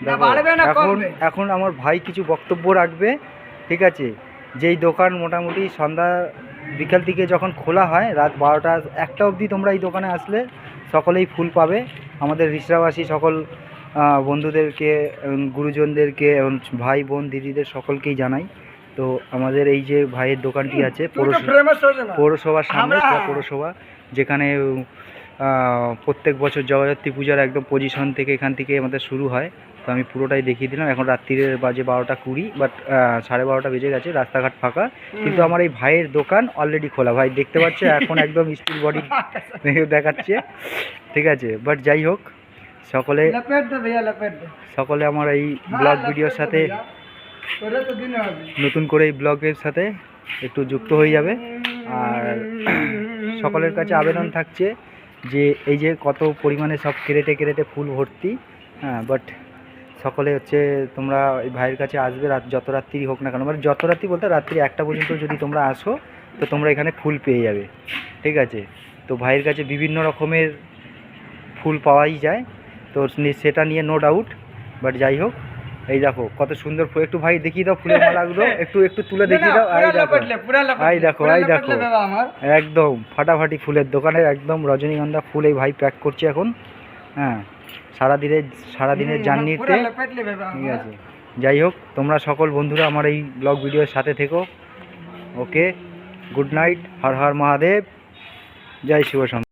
দেখো এখন এখন আমার ভাই কিছু বক্তব্য রাখবে, ঠিক আছে। যেই দোকান মোটামুটি সন্ধ্যা বিকাল থেকে যখন খোলা হয় রাত 12টা 1টা অবধি তোমরা এই দোকানে আসলে সকলেই ফুল পাবে। আমাদের রিসরাবাসী সকল বন্ধুদেরকে, গুরুজনদেরকে এবং ভাই বোন দিদিদের সকলকেই জানাই। তো আমাদের এই যে ভাইয়ের দোকানটি আছে পৌরসভার সামনে, পৌরসভা, যেখানে প্রত্যেক বছর জগদ্ধাত্রী পূজার একদম পজিশন থেকে এখান থেকে আমাদের শুরু হয়। তো আমি পুরোটাই দেখিয়ে দিলাম। এখন রাত্রির বাজে 12টা 20, বাট 12:30 বেজে গেছে, রাস্তাঘাট ফাঁকা, কিন্তু আমার এই ভাইয়ের দোকান অলরেডি খোলা। ভাই দেখতে পাচ্ছে এখন একদম স্টিল বডি দেখাচ্ছে, ঠিক আছে। বাট যাই হোক, সকলে আমার এই ব্লগ ভিডিওর সাথে নতুন করে এই ব্লগের সাথে একটু যুক্ত হয়ে যাবে। আর সকলের কাছে আবেদন থাকছে যে এই যে কত পরিমাণে সব কেরেটে ফুল ভর্তি, হ্যাঁ, বাট সকলে হচ্ছে তোমরা এই ভাইয়ের কাছে আসবে, যত রাত্রি হোক না কেন, মানে যত রাত্রি বলতে রাত্রি 1টা পর্যন্ত যদি তোমরা আসো তো তোমরা এখানে ফুল পেয়ে যাবে, ঠিক আছে। তো ভাইয়ের কাছে বিভিন্ন রকমের ফুল পাওয়াই যায়, তো সেটা নিয়ে নো ডাউট। বাট যাই হোক, এই দেখো কত সুন্দর ফুল, একটু ভাই দেখিয়ে দাও ফুলের মালাগুলো, একটু তুলে দেখিয়ে দাও। এই দেখো একদম ফাটাফাটি ফুলের দোকানে একদম রজনীগন্ধা ফুল এই ভাই প্যাক করছে এখন, হ্যাঁ, সারাদিনের জার্নিতে, ঠিক আছে। যাই হোক, তোমরা সকল বন্ধুরা আমার এই ব্লগ ভিডিওর সাথে থেকো। ওকে, গুড নাইট, হর হর মহাদেব, জয় শিব।